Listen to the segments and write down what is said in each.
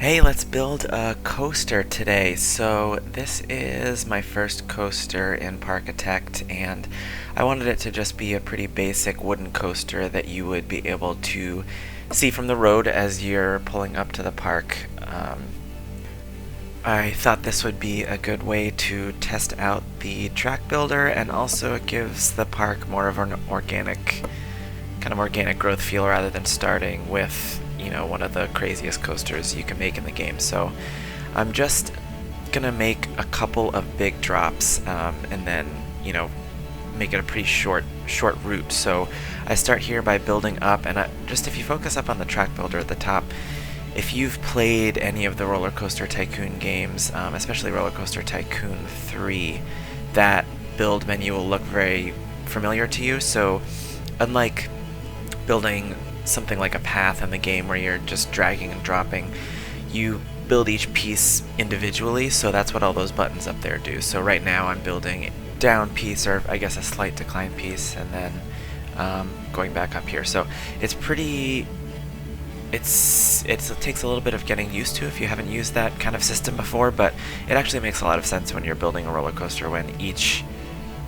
Hey, let's build a coaster today. So this is my first coaster in Parkitect, and I wanted it to just be a pretty basic wooden coaster that you would be able to see from the road as you're pulling up to the park. I thought this would be a good way to test out the track builder, and also it gives the park more of an organic growth feel rather than starting with, one of the craziest coasters you can make in the game. So I'm just gonna make a couple of big drops, and then, make it a pretty short route. So I start here by building up, and just if you focus up on the track builder at the top, if you've played any of the Roller Coaster Tycoon games, especially Roller Coaster Tycoon 3, that build menu will look very familiar to you. So unlike building something like a path in the game where you're just dragging and dropping, you build each piece individually, so that's what all those buttons up there do. So right now I'm building a down piece, or I guess a slight decline piece, and then going back up here. So it takes a little bit of getting used to if you haven't used that kind of system before, but it actually makes a lot of sense when you're building a roller coaster, when each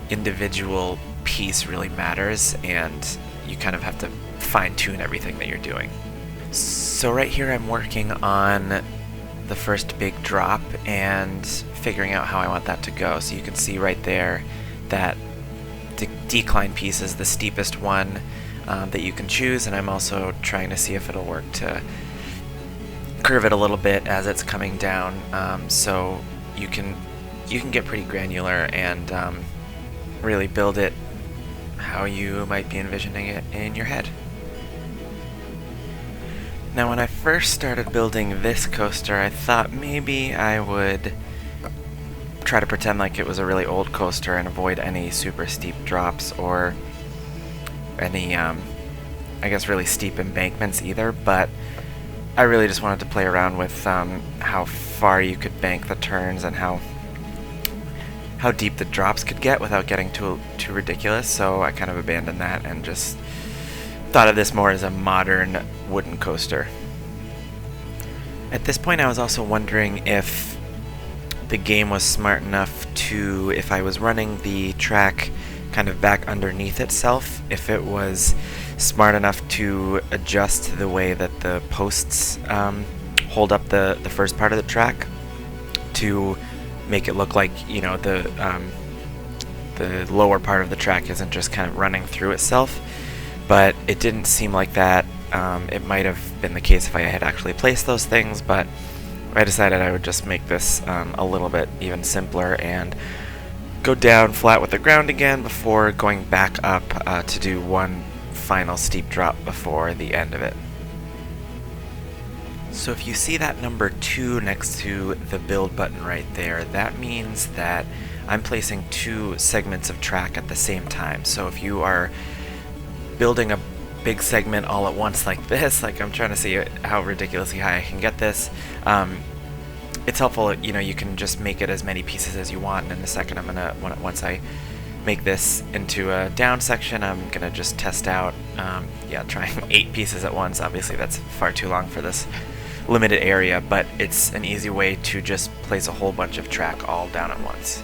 individual piece really matters and you kind of have to fine-tune everything that you're doing. So right here I'm working on the first big drop and figuring out how I want that to go. So you can see right there that the decline piece is the steepest one that you can choose, and I'm also trying to see if it'll work to curve it a little bit as it's coming down, so you can get pretty granular and really build it how you might be envisioning it in your head. Now, when I first started building this coaster, I thought maybe I would try to pretend like it was a really old coaster and avoid any super steep drops or any, I guess, really steep embankments either, but I really just wanted to play around with how far you could bank the turns and how deep the drops could get without getting too ridiculous, so I kind of abandoned that and just thought of this more as a modern wooden coaster. At this point I was also wondering if the game was smart enough to, if I was running the track kind of back underneath itself, if it was smart enough to adjust the way that the posts hold up the first part of the track to make it look like, the lower part of the track isn't just kind of running through itself. But it didn't seem like that. It might have been the case if I had actually placed those things, but I decided I would just make this a little bit even simpler and go down flat with the ground again before going back up to do one final steep drop before the end of it. So if you see that number 2 next to the build button right there, that means that I'm placing 2 segments of track at the same time. So if you are building a big segment all at once like this, like I'm trying to see how ridiculously high I can get this, it's helpful, you can just make it as many pieces as you want, and in a second once I make this into a down section, I'm gonna just test out, trying 8 pieces at once. Obviously that's far too long for this limited area, but it's an easy way to just place a whole bunch of track all down at once.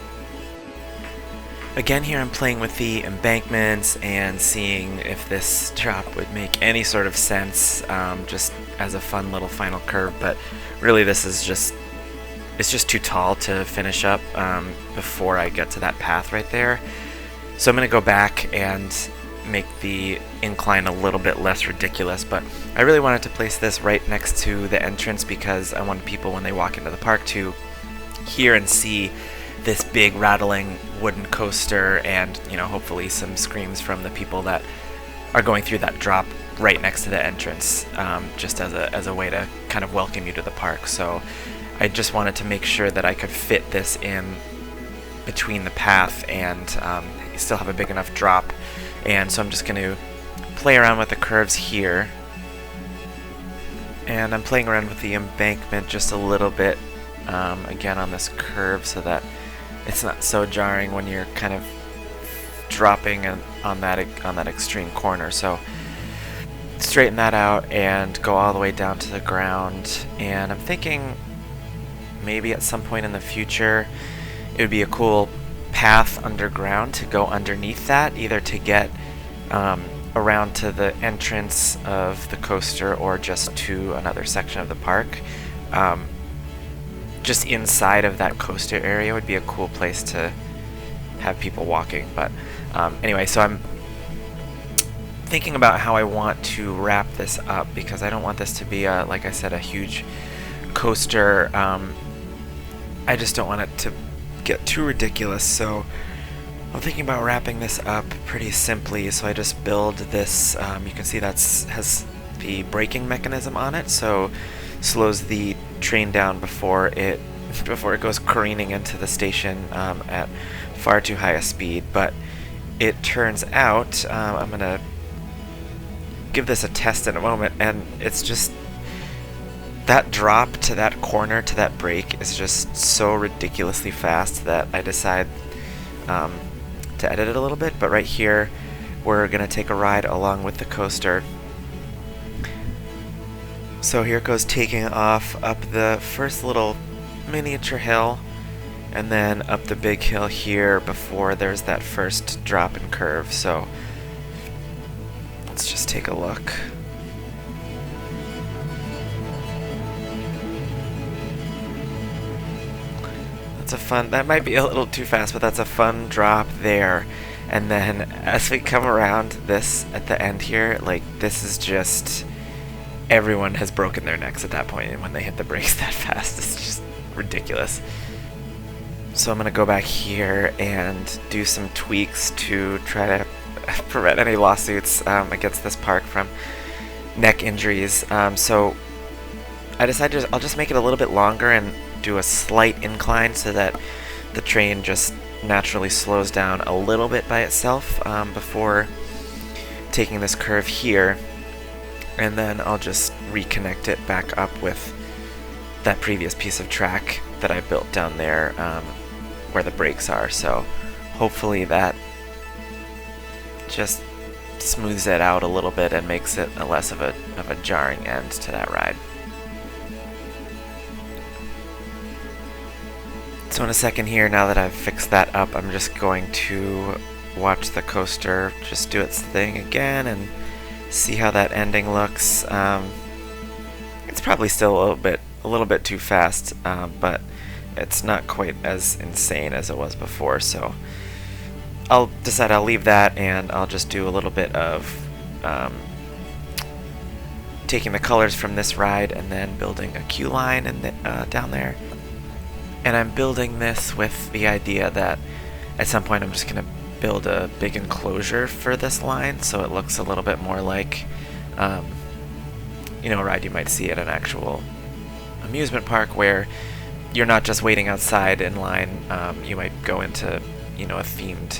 Again, here I'm playing with the embankments and seeing if this drop would make any sort of sense, just as a fun little final curve, but really this is it's just too tall to finish up before I get to that path right there. So I'm going to go back and make the incline a little bit less ridiculous, but I really wanted to place this right next to the entrance because I wanted people, when they walk into the park, to hear and see this big rattling wooden coaster, and hopefully some screams from the people that are going through that drop right next to the entrance, just as a way to kind of welcome you to the park. So I just wanted to make sure that I could fit this in between the path and still have a big enough drop, and so I'm just going to play around with the curves here, and I'm playing around with the embankment just a little bit again on this curve so that it's not so jarring when you're kind of dropping on that extreme corner. So straighten that out and go all the way down to the ground. And I'm thinking maybe at some point in the future it would be a cool path underground to go underneath that, either to get around to the entrance of the coaster or just to another section of the park. Just inside of that coaster area would be a cool place to have people walking. But anyway, so I'm thinking about how I want to wrap this up, because I don't want this to be like I said, a huge coaster. I just don't want it to get too ridiculous, so I'm thinking about wrapping this up pretty simply. So I just build this, you can see that has the braking mechanism on it, so slows the train down before it goes careening into the station at far too high a speed. But it turns out, I'm gonna give this a test in a moment, and it's just that drop to that corner to that brake is just so ridiculously fast that I decide to edit it a little bit. But right here we're gonna take a ride along with the coaster. So here it goes, taking off up the first little miniature hill and then up the big hill here before there's that first drop and curve. So let's just take a look. That's a fun, that might be a little too fast, but that's a fun drop there. And then as we come around this at the end here, like, this is just, everyone has broken their necks at that point when they hit the brakes that fast. It's just ridiculous. So I'm gonna go back here and do some tweaks to try to prevent any lawsuits against this park from neck injuries. So I decided I'll just make it a little bit longer and do a slight incline so that the train just naturally slows down a little bit by itself before taking this curve here, and then I'll just reconnect it back up with that previous piece of track that I built down there where the brakes are. So hopefully that just smooths it out a little bit and makes it a less of a jarring end to that ride. So in a second here, now that I've fixed that up, I'm just going to watch the coaster just do its thing again and see how that ending looks. It's probably still a little bit too fast, but it's not quite as insane as it was before. So I'll decide I'll leave that, and I'll just do a little bit of taking the colors from this ride and then building a queue line down there. And I'm building this with the idea that at some point I'm just going to build a big enclosure for this line, so it looks a little bit more like you know, a ride you might see at an actual amusement park, where you're not just waiting outside in line. You might go into, you know, a themed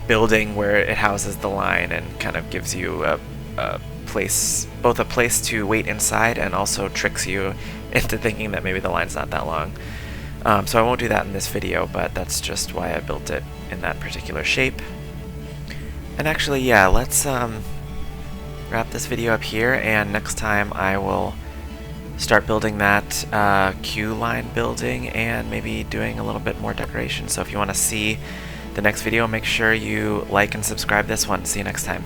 building where it houses the line and kind of gives you a place, both a place to wait inside and also tricks you into thinking that maybe the line's not that long. So I won't do that in this video, but that's just why I built it in that particular shape. And actually, yeah, let's wrap this video up here, and next time I will start building that queue line building and maybe doing a little bit more decoration. So if you want to see the next video, make sure you like and subscribe this one. See you next time.